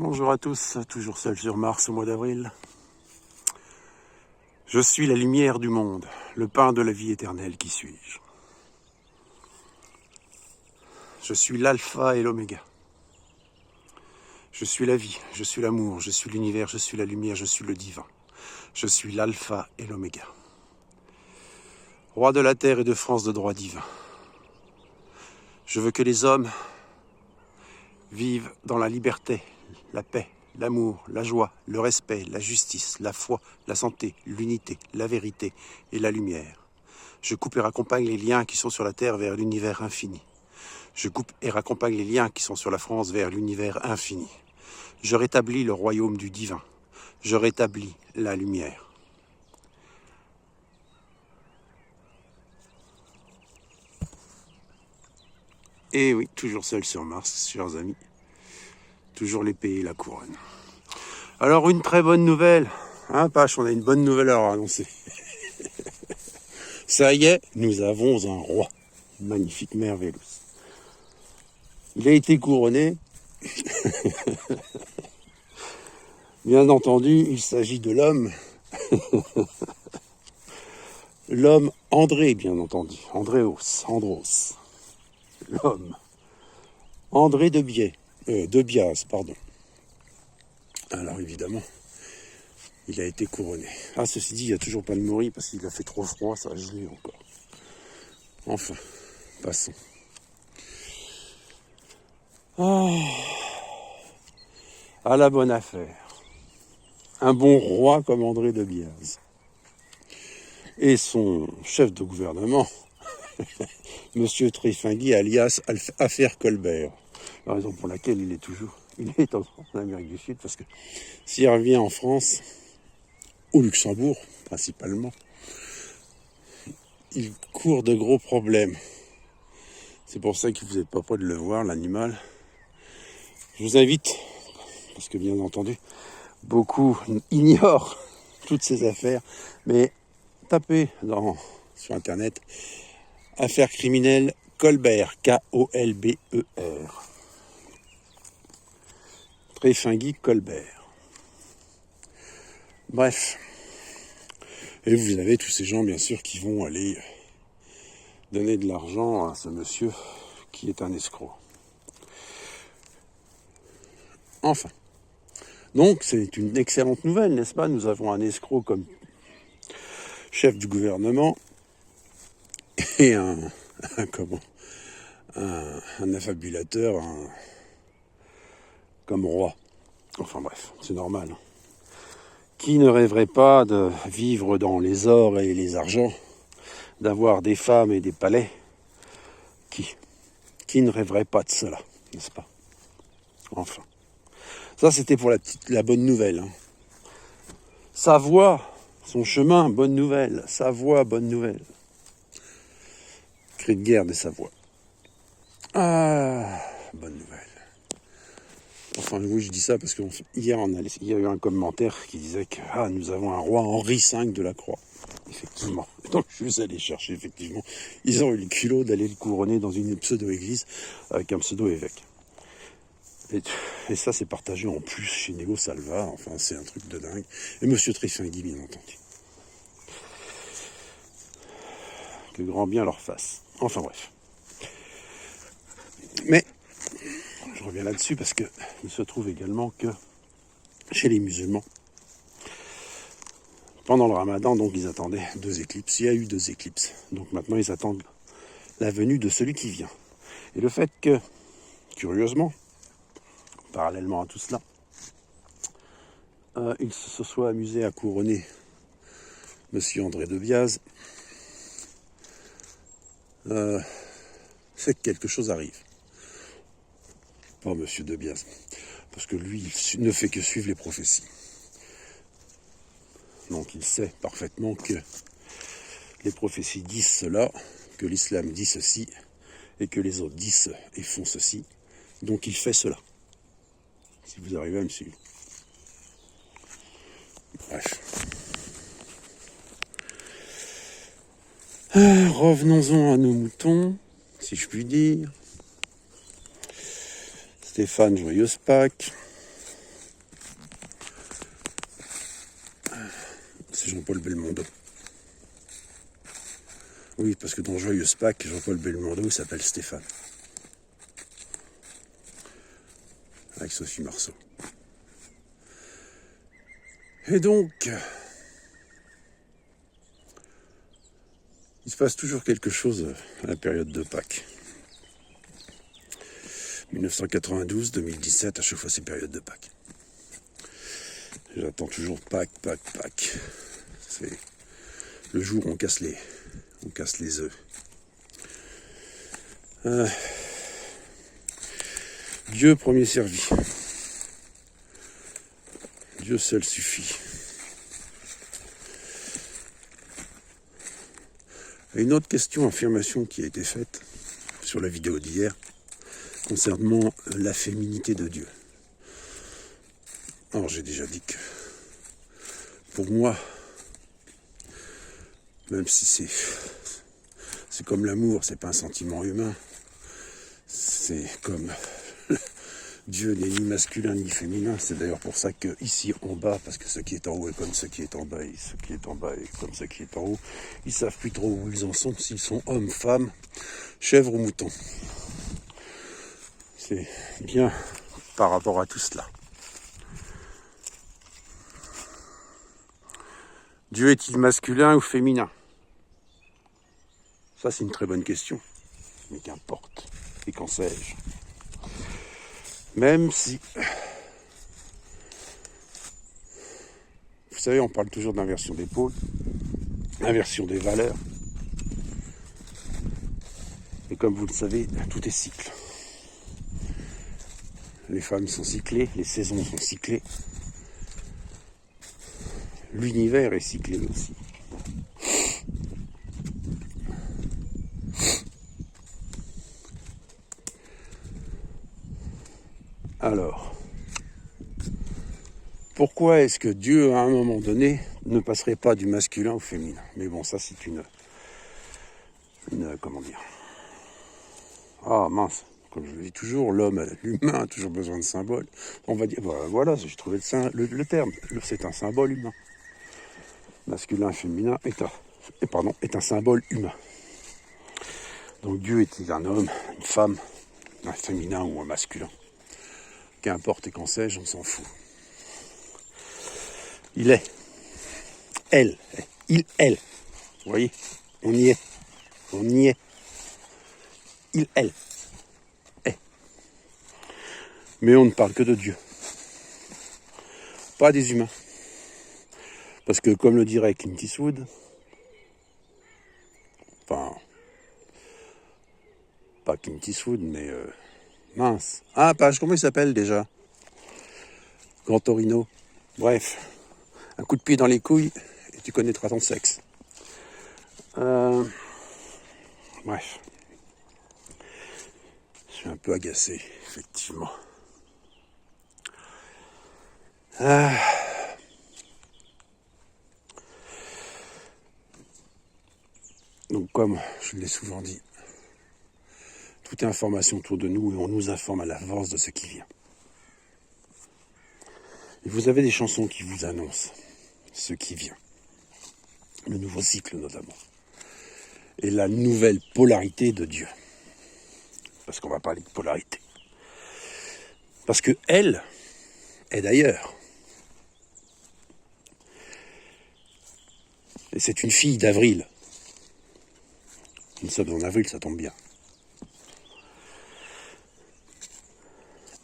Bonjour à tous, toujours seul sur Mars au mois d'avril. Je suis la lumière du monde, le pain de la vie éternelle, qui suis-je? Je suis l'alpha et l'oméga. Je suis la vie, je suis l'amour, je suis l'univers, je suis la lumière, je suis le divin. Je suis l'alpha et l'oméga. Roi de la terre et de France de droit divin. Je veux que les hommes vivent dans la liberté, la paix, l'amour, la joie, le respect, la justice, la foi, la santé, l'unité, la vérité et la lumière. Je coupe et raccompagne les liens qui sont sur la terre vers l'univers infini. Je coupe et raccompagne les liens qui sont sur la France vers l'univers infini. Je rétablis le royaume du divin. Je rétablis la lumière. Et oui, toujours seul sur Mars, chers amis. Toujours l'épée et la couronne. Alors, une très bonne nouvelle. Hein, Pache, on a une bonne nouvelle à leur annoncer. Ça y est, nous avons un roi. Magnifique merveilleux. Il a été couronné. Bien entendu, il s'agit de l'homme. L'homme André, bien entendu. Andros. L'homme. André de Biaz, pardon. Alors évidemment, il a été couronné. Ah, ceci dit, il n'y a toujours pas de mori parce qu'il a fait trop froid, ça a gelé encore. Enfin, passons. À la bonne affaire. Un bon roi comme André de Biaz. Et son chef de gouvernement, Monsieur Tréfinguy, alias Affaire Colbert. La raison pour laquelle il est en Amérique du Sud, parce que s'il revient en France, au Luxembourg principalement, il court de gros problèmes. C'est pour ça que vous n'êtes pas prêt de le voir, l'animal. Je vous invite, parce que bien entendu, beaucoup ignorent toutes ces affaires, mais tapez sur internet affaires criminelles Colbert, Kolber. Tréfinguy Colbert. Bref. Et vous avez tous ces gens, bien sûr, qui vont aller donner de l'argent à ce monsieur qui est un escroc. Enfin. Donc, c'est une excellente nouvelle, n'est-ce pas? Nous avons un escroc comme chef du gouvernement et un affabulateur comme roi. Enfin bref, c'est normal. Qui ne rêverait pas de vivre dans les ors et les argents, d'avoir des femmes et des palais? Qui ne rêverait pas de cela, n'est-ce pas? Enfin. Ça, c'était pour la bonne nouvelle. Hein. Sa voie, son chemin, bonne nouvelle. Sa voie, bonne nouvelle. Cri de guerre de Savoie. Ah, bonne nouvelle. Enfin, oui, je dis ça parce qu'hier, il y a eu un commentaire qui disait que nous avons un roi Henri V de la Croix. Effectivement. Donc, je suis allé chercher, effectivement. Ils ont eu le culot d'aller le couronner dans une pseudo-église avec un pseudo-évêque. Et ça, c'est partagé en plus chez Nego Salva. Enfin, c'est un truc de dingue. Et Monsieur Tréfinguy, bien entendu. Que grand bien leur fasse. Enfin, bref. Mais, je reviens là-dessus parce que il se trouve également que chez les musulmans, pendant le ramadan, donc, ils attendaient 2 éclipses. Il y a eu 2 éclipses. Donc, maintenant, ils attendent la venue de celui qui vient. Et le fait que, curieusement, parallèlement à tout cela, il se soit amusé à couronner Monsieur André de Biaz, c'est que quelque chose arrive. Pas Monsieur de Biaz, parce que lui, il ne fait que suivre les prophéties. Donc il sait parfaitement que les prophéties disent cela, que l'islam dit ceci, et que les autres disent et font ceci. Donc il fait cela. Si vous arrivez à me suivre. Bref. Revenons-en à nos moutons, si je puis dire. Stéphane, joyeuse Pâques. Jean-Paul Belmondo. Oui, parce que dans Joyeuse Pâques, Jean-Paul Belmondo s'appelle Stéphane. Avec Sophie Marceau. Et donc, il se passe toujours quelque chose à la période de Pâques. 1992, 2017, à chaque fois c'est période de Pâques. J'attends toujours Pâques. C'est le jour où on casse les œufs. Dieu premier servi. Dieu seul suffit. Et une autre affirmation qui a été faite sur la vidéo d'hier concernant la féminité de Dieu. Alors j'ai déjà dit que pour moi, même si c'est comme l'amour, c'est pas un sentiment humain, c'est comme Dieu n'est ni masculin ni féminin. C'est d'ailleurs pour ça que ici en bas, parce que ce qui est en haut est comme ce qui est en bas, et ce qui est en bas est comme ce qui est en haut, ils savent plus trop où ils en sont, s'ils sont hommes, femmes, chèvres ou moutons. C'est bien par rapport à tout cela. Dieu est-il masculin ou féminin? Ça, c'est une très bonne question. Mais qu'importe. Et qu'en sais-je? Même si... Vous savez, on parle toujours d'inversion des pôles, inversion des valeurs. Et comme vous le savez, tout est cycle. Les femmes sont cyclées, les saisons sont cyclées. L'univers est cyclé aussi. Alors, pourquoi est-ce que Dieu, à un moment donné, ne passerait pas du masculin au féminin? Mais bon, ça c'est une comment dire? Ah mince, comme je le dis toujours, l'humain a toujours besoin de symboles. On va dire, voilà, j'ai trouvé le terme. C'est un symbole humain. Masculin, féminin est un symbole humain. Donc Dieu est-il un homme, une femme, un féminin ou un masculin? Qu'importe et qu'en sais-je, on s'en fout. Il est. Elle. Il, elle. Vous voyez? On y est. Il, elle. Est. Mais on ne parle que de Dieu. Pas des humains. Parce que, comme le dirait Clint Eastwood, enfin, pas Clint Eastwood, mais mince. Ah, comment il s'appelle déjà? Grand Torino. Bref, un coup de pied dans les couilles et tu connaîtras ton sexe. Bref. Je suis un peu agacé, effectivement. Donc, comme je l'ai souvent dit, toute information autour de nous et on nous informe à l'avance de ce qui vient. Et vous avez des chansons qui vous annoncent ce qui vient. Le nouveau cycle notamment. Et la nouvelle polarité de Dieu. Parce qu'on va parler de polarité. Parce que elle est d'ailleurs. Et c'est une fille d'Avril. Nous sommes en avril, ça tombe bien.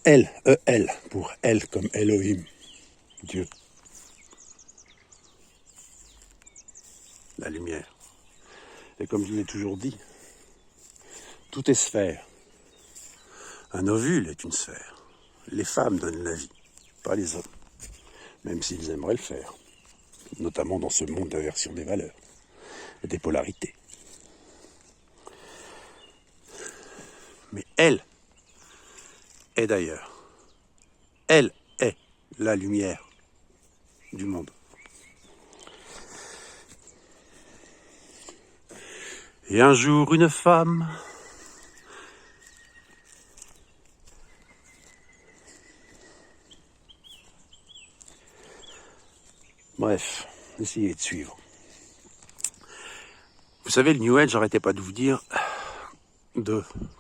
Elle, E-L, pour elle comme Elohim, Dieu. La lumière. Et comme je l'ai toujours dit, tout est sphère. Un ovule est une sphère. Les femmes donnent la vie, pas les hommes. Même s'ils aimeraient le faire. Notamment dans ce monde d'inversion des valeurs et des polarités. Mais elle est d'ailleurs. Elle est la lumière du monde. Et un jour, une femme bref, essayez de suivre. Vous savez, le New Age, j'arrêtais pas de vous dire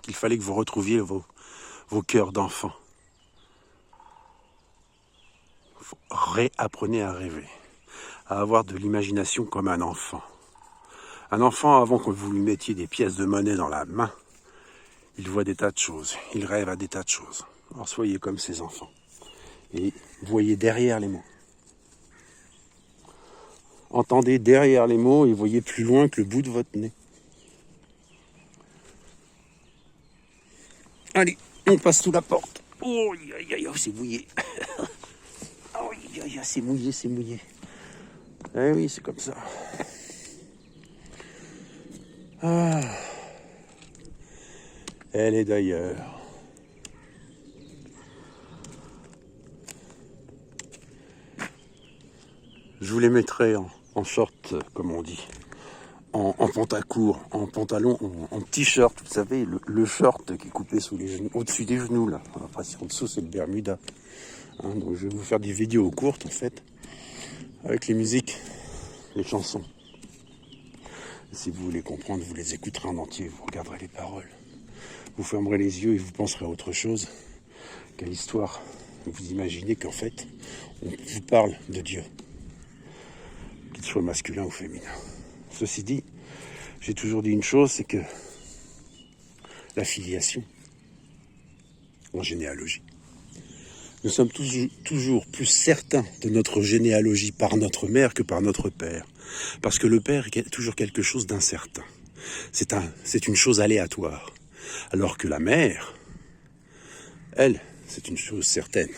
qu'il fallait que vous retrouviez vos cœurs d'enfant. Réapprenez à rêver, à avoir de l'imagination comme un enfant. Un enfant, avant que vous lui mettiez des pièces de monnaie dans la main, il voit des tas de choses, il rêve à des tas de choses. Alors soyez comme ces enfants et voyez derrière les mots. Entendez derrière les mots et voyez plus loin que le bout de votre nez. Allez, on passe sous la porte. Oh, c'est mouillé. Oh, c'est mouillé, c'est mouillé. Eh oui, c'est comme ça. Ah. Elle est d'ailleurs. Je vous les mettrai en short, comme on dit. En pantacourt, en pantalon, en t-shirt, vous savez, le short qui est coupé sous les genoux, au-dessus des genoux, là. Après, en dessous, c'est le Bermuda. Hein, donc, je vais vous faire des vidéos courtes, en fait, avec les musiques, les chansons. Et si vous voulez comprendre, vous les écouterez en entier, vous regarderez les paroles. Vous fermerez les yeux et vous penserez à autre chose qu'à l'histoire. Vous imaginez qu'en fait, on vous parle de Dieu, qu'il soit masculin ou féminin. Ceci dit, j'ai toujours dit une chose, c'est que la filiation, en généalogie, nous sommes toujours plus certains de notre généalogie par notre mère que par notre père. Parce que le père est toujours quelque chose d'incertain. C'est une chose aléatoire. Alors que la mère, elle, c'est une chose certaine.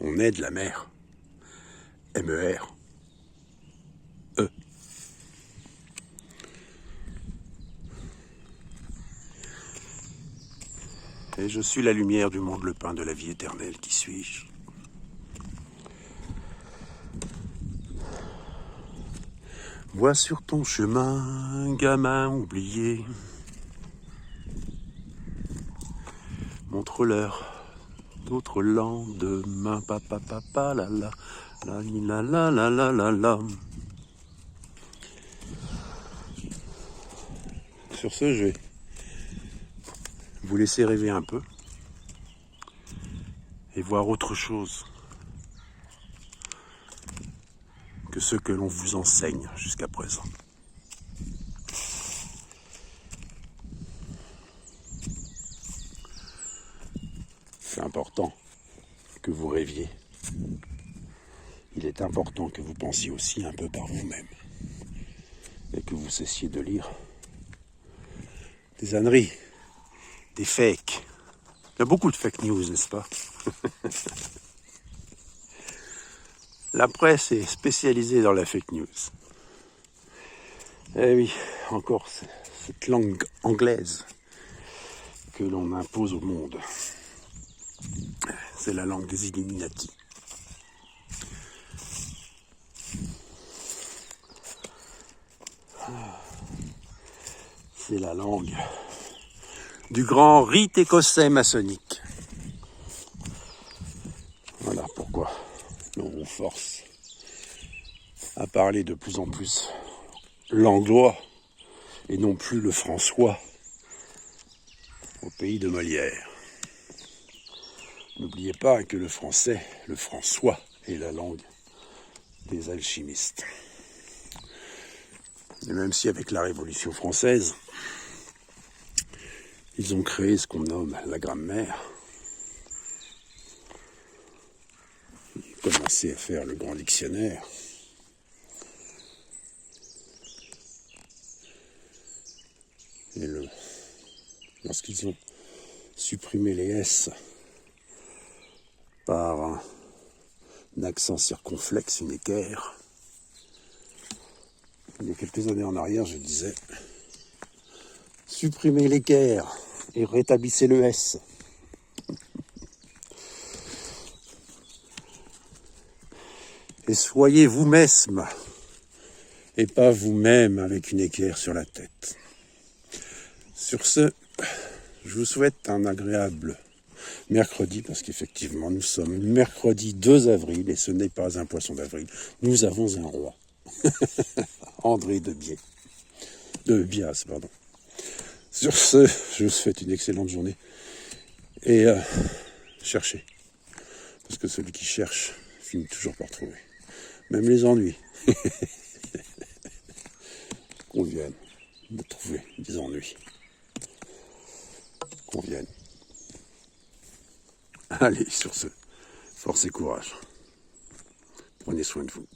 On est de la mère. M-E-R. E. Et je suis la lumière du monde, le pain de la vie éternelle. Qui suis-je? Vois sur ton chemin, gamin oublié. Montre-leur d'autres lendemains. Papa, papa, la la, la la la la la la la. Sur ce, je vais vous laisser rêver un peu et voir autre chose que ce que l'on vous enseigne jusqu'à présent. C'est important que vous rêviez. Il est important que vous pensiez aussi un peu par vous-même et que vous cessiez de lire des âneries, des fakes. Il y a beaucoup de fake news, n'est-ce pas? La presse est spécialisée dans la fake news. Eh oui, encore cette langue anglaise que l'on impose au monde. C'est la langue des Illuminati. C'est la langue du grand rite écossais maçonnique. Voilà pourquoi l'on vous force à parler de plus en plus l'anglois et non plus le françois au pays de Molière. N'oubliez pas que le français, le françois, est la langue des alchimistes. Et même si avec la Révolution française, ils ont créé ce qu'on nomme la grammaire, ils ont commencé à faire le grand dictionnaire, et lorsqu'ils ont supprimé les S par un accent circonflexe, une équerre, il y a quelques années en arrière, je disais, supprimez l'équerre et rétablissez le S. Et soyez vous-même, et pas vous-même avec une équerre sur la tête. Sur ce, je vous souhaite un agréable mercredi, parce qu'effectivement, nous sommes mercredi 2 avril, et ce n'est pas un poisson d'avril. Nous avons un roi. André de Bias, pardon. Sur ce, je vous souhaite une excellente journée. Et cherchez. Parce que celui qui cherche finit toujours par trouver. Même les ennuis conviennent de trouver des ennuis. Conviennent. Allez, sur ce, force et courage. Prenez soin de vous.